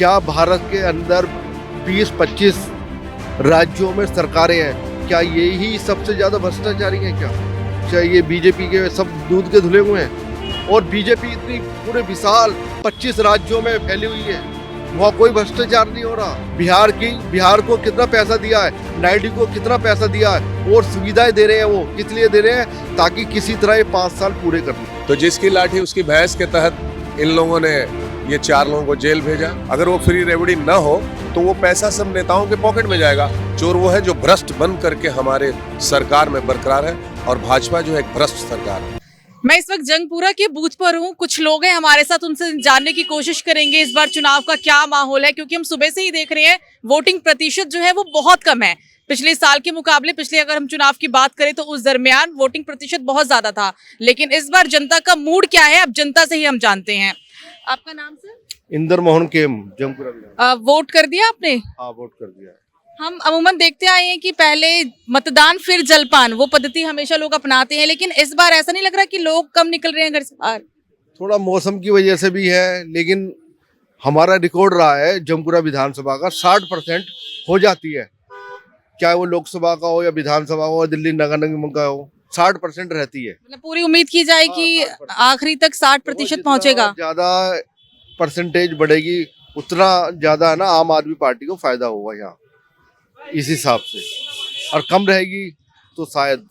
क्या भारत के अंदर 20-25 राज्यों में सरकारें हैं, क्या यही सबसे ज्यादा भ्रष्टाचारी हैं क्या? क्या ये बीजेपी के सब दूध के धुले हुए हैं? और बीजेपी इतनी पूरे विशाल 25 राज्यों में फैली हुई है, वहाँ कोई भ्रष्टाचार नहीं हो रहा। बिहार को कितना पैसा दिया है, नायडू को कितना पैसा दिया है, और सुविधाएं दे रहे हैं। वो किस लिए दे रहे हैं? ताकि किसी तरह ये 5 साल पूरे कर लें। तो जिसकी लाठी उसकी भैंस के तहत इन लोगों ने ये 4 लोगों को जेल भेजा। अगर वो फ्री रेवड़ी न हो तो वो पैसा सब नेताओं के पॉकेट में जाएगा। चोर वो है जो भ्रष्ट बन करके हमारे सरकार में बरकरार है, और भाजपा जो है एक भ्रष्ट सरकार है। मैं इस वक्त जंगपुरा के बूथ पर हूँ। कुछ लोग हैं हमारे साथ, उनसे जानने की कोशिश करेंगे इस बार चुनाव का क्या माहौल है, क्योंकि हम सुबह से ही देख रहे हैं वोटिंग प्रतिशत जो है वो बहुत कम है पिछले साल के मुकाबले। पिछले अगर हम चुनाव की बात करें तो उस दरमियान वोटिंग प्रतिशत बहुत ज्यादा था, लेकिन इस बार जनता का मूड क्या है अब जनता से ही हम जानते हैं। आपका नाम सर? इंदर मोहन केम, जमपुरा। वोट कर दिया आपने? हाँ, वोट कर दिया। हम अमूमन देखते आए हैं कि पहले मतदान फिर जलपान, वो पद्धति हमेशा लोग अपनाते हैं, लेकिन इस बार ऐसा नहीं लग रहा कि लोग कम निकल रहे हैं घर से बाहर? थोड़ा मौसम की वजह से भी है, लेकिन हमारा रिकॉर्ड रहा है जमपुरा विधानसभा का 60% हो जाती है, चाहे वो लोकसभा का हो या विधानसभा हो, दिल्ली नगर निगम का हो, 60% रहती है। मतलब पूरी उम्मीद की जाए कि आखिरी तक 60% पहुंचेगा। ज्यादा परसेंटेज बढ़ेगी उतना ज्यादा है ना आम आदमी पार्टी को फायदा होगा यहाँ, इस हिसाब से। और कम रहेगी तो शायद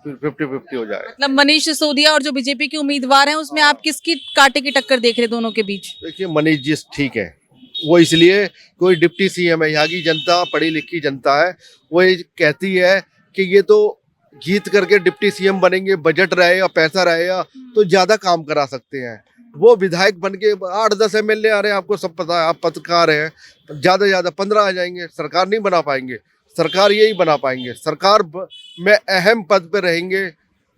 फिर 50-50 हो जाए। मतलब मनीष सिसोदिया और जो बीजेपी के उम्मीदवार हैं उसमें आप किसकी कांटे की टक्कर देख रहे हैं दोनों के बीच? देखिए, मनीष जी ठीक है, वो इसलिए कोई डिप्टी सीएम है, यहाँ की जनता पढ़ी लिखी जनता है, वो ये कहती है कि ये तो जीत करके डिप्टी सीएम बनेंगे, बजट रहेगा, पैसा रहेगा तो ज्यादा काम करा सकते हैं। वो विधायक बन के 8-10 एमएलए आ रहे हैं, आपको सब पता है, आप पत्रकार हैं, ज्यादा 15 आ जाएंगे, सरकार नहीं बना पाएंगे। सरकार यही बना पाएंगे, सरकार में अहम पद पे रहेंगे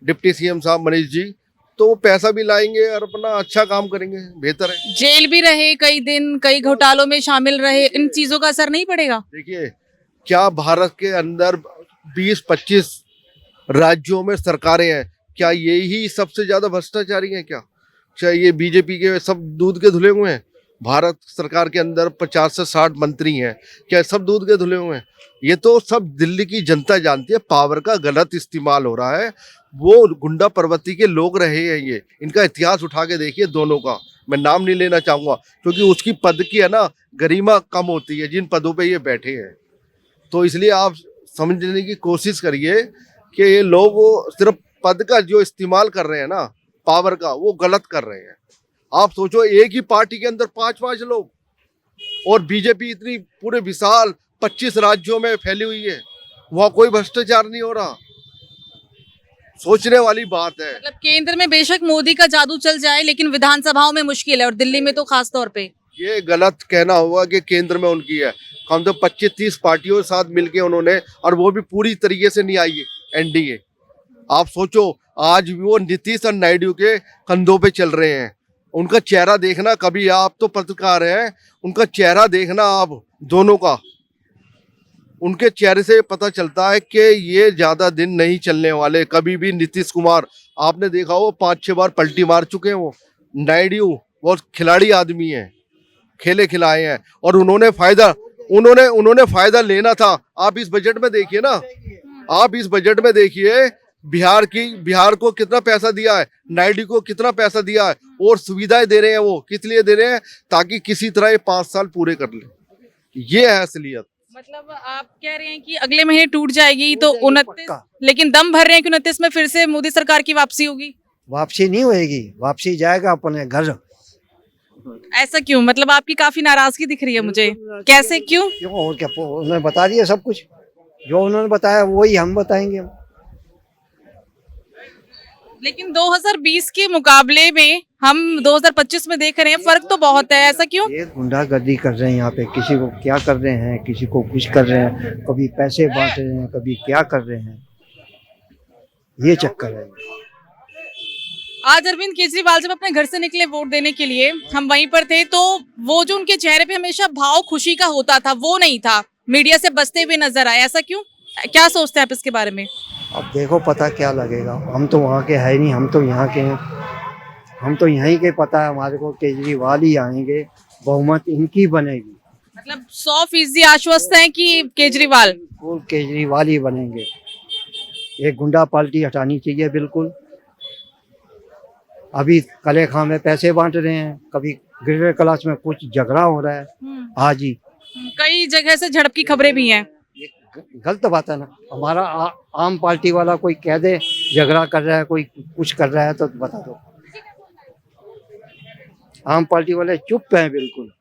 डिप्टी सीएम साहब मनीष जी, तो वो पैसा भी लाएंगे और अपना अच्छा काम करेंगे, बेहतर है। जेल भी रहे कई दिन, कई घोटालों में शामिल रहे, इन चीजों का असर नहीं पड़ेगा? देखिए, क्या भारत के अंदर 20-25 राज्यों में सरकारें हैं, क्या यही सबसे ज्यादा भ्रष्टाचारी हैं क्या? क्या ये बीजेपी के सब दूध के धुले हुए हैं? भारत सरकार के अंदर 50 से 60 मंत्री हैं, क्या सब दूध के धुले हुए हैं? ये तो सब दिल्ली की जनता जानती है, पावर का गलत इस्तेमाल हो रहा है। वो गुंडा प्रवृत्ति के लोग रहे हैं, ये इनका इतिहास उठा के देखिए दोनों का। मैं नाम नहीं लेना चाहूंगा क्योंकि उसकी पद की है ना गरिमा कम होती है जिन पदों पे ये बैठे हैं, तो इसलिए आप समझने की कोशिश करिए कि ये लोग वो सिर्फ पद का जो इस्तेमाल कर रहे हैं ना, पावर का, वो गलत कर रहे हैं। आप सोचो, एक ही पार्टी के अंदर 5-5 लोग, और बीजेपी इतनी पूरे विशाल 25 राज्यों में फैली हुई है, वहाँ कोई भ्रष्टाचार नहीं हो रहा। सोचने वाली बात है। मतलब केंद्र में बेशक मोदी का जादू चल जाए, लेकिन विधानसभाओं में मुश्किल है, और दिल्ली में तो खास तौर पे ये गलत कहना होगा कि केंद्र में उनकी है। हम तो 25-30 पार्टियों के साथ मिलके उन्होंने, और वो भी पूरी तरीके से नहीं आई है एनडीए। आप सोचो, आज भी वो नीतीश और नायडू के कंधों पे चल रहे हैं। उनका चेहरा देखना कभी, आप तो पत्रकार हैं, उनका चेहरा देखना आप दोनों का, उनके चेहरे से पता चलता है कि ये ज्यादा दिन नहीं चलने वाले कभी भी। नीतीश कुमार आपने देखा हो 5-6 बार पलटी मार चुके हैं वो। नायडू बहुत खिलाड़ी आदमी है, खेले खिलाए हैं, और उन्होंने फायदा लेना था। आप इस बजट में देखिए ना, आप इस बजट में देखिए बिहार को कितना पैसा दिया है, नायडू को कितना पैसा दिया है, और सुविधाएं दे रहे हैं। वो किस लिए दे रहे हैं? ताकि किसी तरह ये 5 साल पूरे कर ले। ये है असलियत। मतलब आप कह रहे हैं कि अगले महीने टूट जाएगी तो 29, लेकिन दम भर रहे हैं कि 29 में फिर से मोदी सरकार की वापसी होगी? वापसी नहीं होएगी, वापसी जाएगा अपने घर। ऐसा क्यों? मतलब आपकी काफी नाराजगी दिख रही है मुझे, कैसे, क्यों? और क्या, उन्होंने बता दिया सब कुछ, जो उन्होंने बताया वही हम बताएंगे। लेकिन 2020 के मुकाबले में हम 2025 में देख रहे हैं फर्क तो बहुत है, ऐसा क्यों? ये गुंडागर्दी कर रहे हैं यहाँ पे, किसी को क्या कर रहे हैं, किसी को कुछ कर रहे हैं, कभी पैसे बांट रहे हैं, कभी क्या कर रहे हैं, ये चक्कर है। आज अरविंद केजरीवाल जब अपने घर से निकले वोट देने के लिए, हम वहीं पर थे, तो वो जो उनके चेहरे पे हमेशा भाव खुशी का होता था वो नहीं था, मीडिया से बचते हुए नजर आए, ऐसा क्यों? क्या सोचते हैं आप इसके बारे में? अब देखो पता क्या लगेगा, हम तो वहाँ के है नहीं, हम तो यहाँ के हैं, हम तो यहीं के, पता है हमारे को केजरीवाल ही आएंगे, बहुमत इनकी बनेगी। मतलब 100% आश्वस्त हैं कि केजरीवाल? बिल्कुल केजरीवाल ही बनेंगे। ये गुंडा पार्टी हटानी चाहिए बिल्कुल। अभी कले खां में पैसे बांट रहे हैं, कभी ग्रेटर क्लास में कुछ झगड़ा हो रहा है। आज ही कई जगह से झड़प की खबरें भी हैं। ये गलत बात है ना। हमारा आम पार्टी वाला कोई कह दे झगड़ा कर रहा है, कोई कुछ कर रहा है तो बता दो। आम पार्टी वाले चुप हैं बिल्कुल।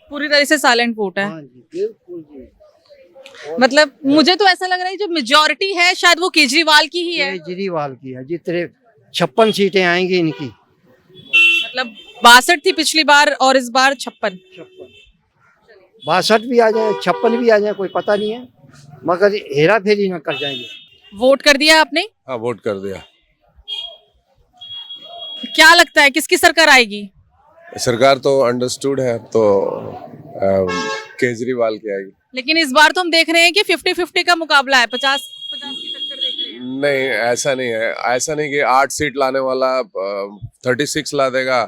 पूरी तरह से साइलेंट वोट है। हाँ जी, बिल्कुल जी। मतलब मुझे तो ऐसा लग रहा है जो मेजोरिटी है शायद वो केजरीवाल की ही है। केजरीवाल की है। जितने 56 सीटें आएंगी इनकी। मतलब 62 थी पिछली बार और इस बार 56। 62 भी आ जाए, 56 भी आ जाए, कोई पता नहीं है, मगर हेरा फेरी ना कर जाएंगे। वोट कर दिया आपने? हाँ, वोट कर दिया। क्या लगता है किसकी सरकार आएगी? सरकार तो अंडरस्टूड है, तो केजरीवाल की आएगी। लेकिन इस बार तो हम देख रहे हैं कि 50-50 का मुकाबला है, 50-50 की टक्कर देख रहे हैं। नहीं, ऐसा नहीं है। ऐसा नहीं कि 8 सीट लाने वाला 36 ला देगा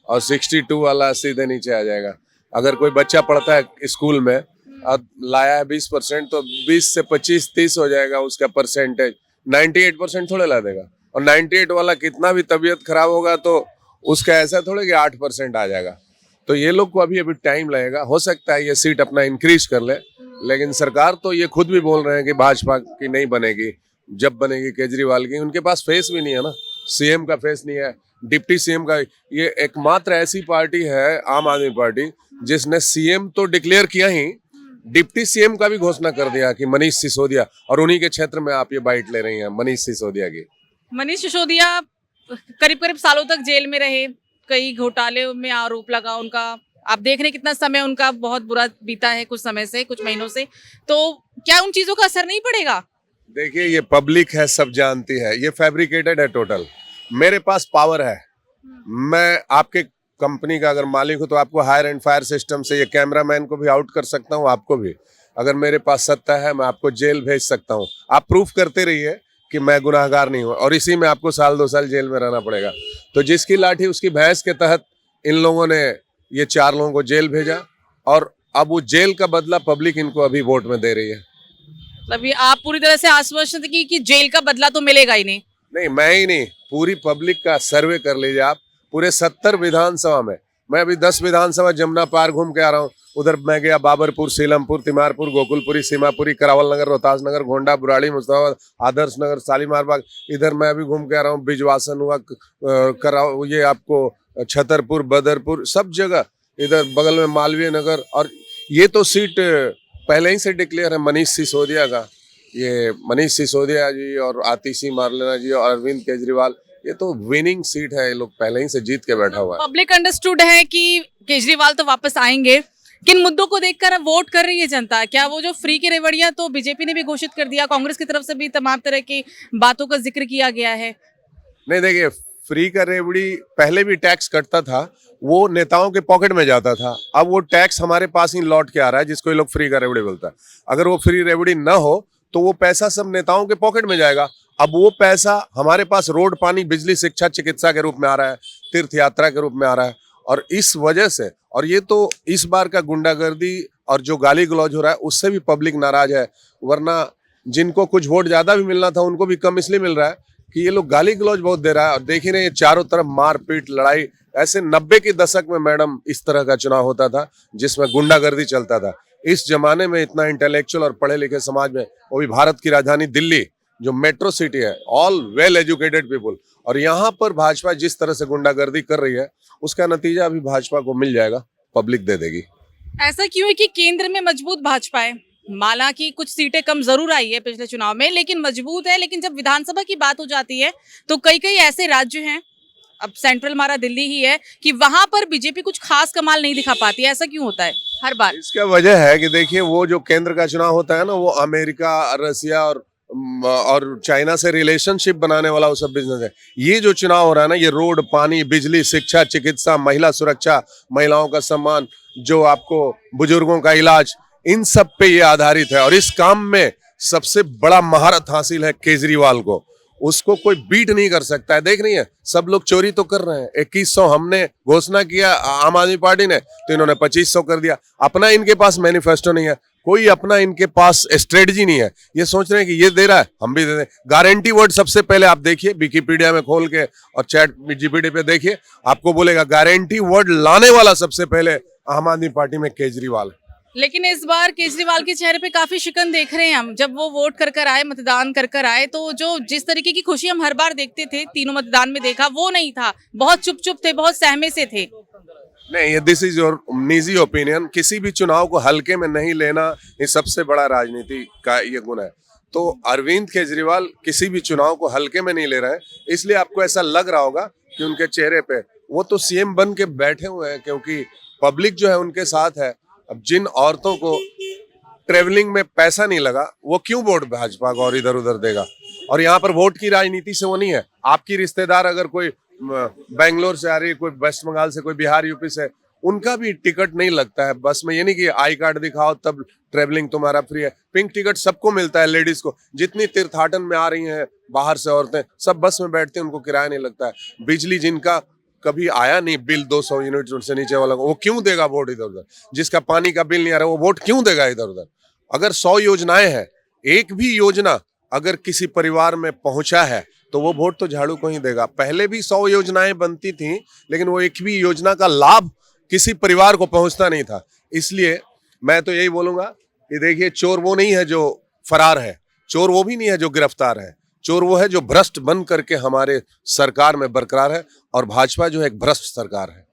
और 62 वाला सीधे नीचे आ जाएगा। अगर कोई बच्चा पढ़ता है स्कूल में और लाया है 20%, तो 20 से 25-30 हो जाएगा उसका परसेंटेज। 98% थोड़े ला देगा। और 98 वाला कितना भी तबीयत खराब होगा तो उसका ऐसा थोड़े कि 8% आ जाएगा। तो ये लोग को अभी टाइम लगेगा। हो सकता है ये सीट अपना इंक्रीज कर ले, लेकिन सरकार तो ये खुद भी बोल रहे हैं कि भाजपा की नहीं बनेगी। जब बनेगी केजरीवाल की। उनके पास फेस भी नहीं है ना, सीएम का फेस नहीं है, डिप्टी सीएम का। ये एकमात्र ऐसी पार्टी है, आम आदमी पार्टी, जिसने सीएम तो डिक्लेयर किया ही, डिप्टी सीएम का भी घोषणा कर दिया कि मनीष सिसोदिया। और उन्हीं के क्षेत्र में आप ये बाइट ले रही हैं मनीष सिसोदिया की। मनीष सिसोदिया करीब करीब सालों तक जेल में रहे, कई घोटाले में आरोप लगा उनका। आप देख रहे हैं कितना समय उनका बहुत बुरा बीता है, कुछ समय से, कुछ महीनों से। तो क्या उन चीजों का असर नहीं पड़ेगा? देखिए, ये पब्लिक है, सब जानती है, ये फैब्रिकेटेड है टोटल। मेरे पास पावर है, मैं आपके कंपनी का अगर मालिक हूं तो आपको हायर एंड फायर सिस्टम से ये कैमरामैन को भी आउट कर सकता हूं, आपको भी। अगर मेरे पास सत्ता है, मैं आपको जेल भेज सकता हूं। आप प्रूफ करते रहिए कि मैं गुनाहगार नहीं हूं, और इसी में आपको 1-2 साल जेल में रहना पड़ेगा। तो जिसकी लाठी उसकी भैंस के तहत इन लोगों ने ये 4 लोगों को जेल भेजा, और अब वो जेल का बदला पब्लिक इनको अभी वोट में दे रही है। मतलब ये आप पूरी तरह से आश्वस्त हैं कि जेल का बदला तो मिलेगा ही नहीं? नहीं, मैं ही नहीं, पूरी पब्लिक का सर्वे कर लीजिए आप। पूरे 70 विधानसभा में, मैं अभी 10 विधानसभा जमुना पार घूम के आ रहा हूँ। उधर मैं गया बाबरपुर, सीलमपुर, तिमारपुर, गोकुलपुरी, सीमापुरी, करावल नगर, रोहतास नगर, गोंडा, बुराड़ी, मुस्ताबाद, आदर्श नगर, शालीमार बाग। इधर मैं अभी घूम के आ रहा हूँ, बिजवासन हुआ, कराव, ये आपको छतरपुर, बदरपुर, सब जगह। इधर बगल में मालवीय नगर। और ये तो सीट पहले ही से डिक्लेयर है मनीष सिसोदिया का। ये मनीष सिसोदिया जी और आतिशी मारलेना जी और अरविंद केजरीवाल, ये तो विनिंग सीट है। ये लोग पहले ही से जीत के बैठा हुआ है। पब्लिक अंडरस्टूड है कि केजरीवाल तो वापस आएंगे। किन मुद्दों को देखकर अब वोट कर रही है जनता? क्या वो जो फ्री की रेवड़ियां तो बीजेपी ने भी घोषित कर दिया, कांग्रेस की तरफ से भी तमाम तरह की बातों का जिक्र किया गया है। नहीं, देखिए, फ्री का रेवड़ी पहले भी टैक्स कटता था, वो नेताओं के पॉकेट में जाता था। अब वो टैक्स हमारे पास ही लौट के आ रहा है, जिसको ये लोग फ्री का रेवड़ी बोलता है। अगर वो फ्री रेवड़ी ना हो तो वो पैसा सब नेताओं के पॉकेट में जाएगा। अब वो पैसा हमारे पास रोड, पानी, बिजली, शिक्षा, चिकित्सा के रूप में आ रहा है, तीर्थ यात्रा के रूप में आ रहा है। और इस वजह से, और ये तो इस बार का गुंडागर्दी और जो गाली गलौज हो रहा है उससे भी पब्लिक नाराज है। वरना जिनको कुछ वोट ज्यादा भी मिलना था उनको भी कम इसलिए मिल रहा है कि ये लोग गाली गलौज बहुत दे रहा है। और देखिए ना, ये चारों तरफ मारपीट, लड़ाई। ऐसे 90 के दशक में मैडम इस तरह का चुनाव होता था जिसमें गुंडागर्दी चलता था। इस जमाने में इतना इंटेलेक्चुअल और पढ़े लिखे समाज में, वो भी भारत की राजधानी दिल्ली जो मेट्रो सिटी है, ऑल वेल एजुकेटेड पीपल, और यहाँ पर भाजपा जिस तरह से गुंडागर्दी कर रही है उसका नतीजा अभी भाजपा को मिल जाएगा, पब्लिक दे देगी। ऐसा क्यों है कि केंद्र में मजबूत भाजपा है? माला की कुछ सीटें कम जरूर आई है पिछले चुनाव में, लेकिन मजबूत है। लेकिन जब विधानसभा की बात हो जाती है तो कई कई ऐसे राज्य हैं, अब सेंट्रल हमारा दिल्ली ही है, कि वहां पर बीजेपी कुछ खास कमाल नहीं दिखा पाती है। ऐसा क्यों होता है हर बार? इसका वजह है कि देखिए, वो जो केंद्र का चुनाव होता है ना, वो अमेरिका, रसिया और चाइना से रिलेशनशिप बनाने वाला वो सब बिजनेस है। ये जो चुनाव हो रहा है ना, ये रोड, पानी, बिजली, शिक्षा, चिकित्सा, महिला सुरक्षा, महिलाओं का सम्मान, जो आपको बुजुर्गों का इलाज, इन सब पे ये आधारित है। और इस काम में सबसे बड़ा महारत हासिल है केजरीवाल को। उसको कोई बीट नहीं कर सकता है। देख रही है, सब लोग चोरी तो कर रहे हैं। 2100 हमने घोषणा किया आम आदमी पार्टी ने, तो इन्होंने 2500 कर दिया। अपना इनके पास मैनिफेस्टो नहीं है, कोई अपना इनके पास स्ट्रेटजी नहीं है। ये सोच रहे हैं कि ये दे रहा है हम भी दे दें। गारंटी वर्ड सबसे पहले आप देखिए, विकिपीडिया में खोल के और चैट जीपीटी पे देखिए, आपको बोलेगा गारंटी वर्ड लाने वाला सबसे पहले आम आदमी पार्टी में केजरीवाल है। लेकिन इस बार केजरीवाल के चेहरे पे काफी शिकन देख रहे हैं हम। जब वो वोट कर आए, मतदान कर आए, तो जो जिस तरीके की खुशी हम हर बार देखते थे, तीनों मतदान में देखा, वो नहीं था। बहुत चुप चुप थे, बहुत सहमे से थे। नहीं, ये दिस इज योर निजी ओपिनियन। किसी भी चुनाव को हल्के में नहीं लेना, ये सबसे बड़ा राजनीति का ये गुण है। तो अरविंद केजरीवाल किसी भी चुनाव को हल्के में नहीं ले रहे हैं, इसलिए आपको ऐसा लग रहा होगा कि उनके चेहरे पे, वो तो सीएम बन के बैठे हुए हैं, क्योंकि पब्लिक जो है उनके साथ है। अब जिन औरतों को ट्रेवलिंग में पैसा नहीं लगा, वो क्यों वोट भाजपा को और इधर उधर देगा? और यहाँ पर वोट की राजनीति से वो नहीं है। आपकी रिश्तेदार अगर कोई बेंगलोर से आ रही है, कोई वेस्ट बंगाल से, कोई बिहार यूपी से, उनका भी टिकट नहीं लगता है बस में। ये नहीं कि आई कार्ड दिखाओ तब ट्रेवलिंग तुम्हारा फ्री है। पिंक टिकट सबको मिलता है, लेडीज को। जितनी तीर्थाटन में आ रही हैं बाहर से औरतें, सब बस में बैठते हैं, उनको किराया नहीं लगता है। बिजली जिनका कभी आया नहीं बिल 200 यूनिट से नीचे वाला, वो क्यों देगा वोट इधर उधर? जिसका पानी का बिल नहीं आ रहा, वो वोट क्यों देगा इधर उधर? अगर 100 योजनाएं हैं, एक भी योजना अगर किसी परिवार में पहुंचा है, तो वो वोट तो झाड़ू को ही देगा। पहले भी 100 योजनाएं बनती थी, लेकिन वो एक भी योजना का लाभ किसी परिवार को पहुंचता नहीं था। इसलिए मैं तो यही बोलूंगा कि देखिए, चोर वो नहीं है जो फरार है, चोर वो भी नहीं है जो गिरफ्तार है, चोर वो है जो भ्रष्ट बन करके हमारे सरकार में बरकरार है। और भाजपा जो है एक भ्रष्ट सरकार है।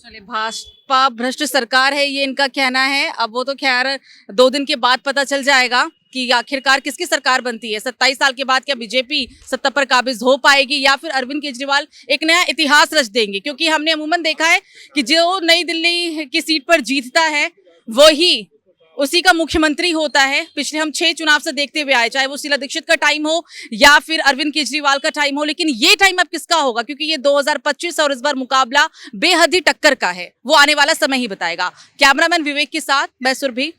चलिए, भाजपा भ्रष्ट सरकार है, ये इनका कहना है। अब वो तो खैर 2 दिन के बाद पता चल जाएगा कि आखिरकार किसकी सरकार बनती है। 27 साल के बाद क्या बीजेपी सत्ता पर काबिज हो पाएगी, या फिर अरविंद केजरीवाल एक नया इतिहास रच देंगे? क्योंकि हमने अमूमन देखा है कि जो नई दिल्ली की सीट पर जीतता है, वही उसी का मुख्यमंत्री होता है। पिछले हम 6 चुनाव से देखते हुए आए, चाहे वो शीला दीक्षित का टाइम हो या फिर अरविंद केजरीवाल का टाइम हो। लेकिन ये टाइम अब किसका होगा? क्योंकि ये 2025 और इस बार मुकाबला बेहद ही टक्कर का है। वो आने वाला समय ही बताएगा। कैमरामैन विवेक के साथ मैं सुरभि,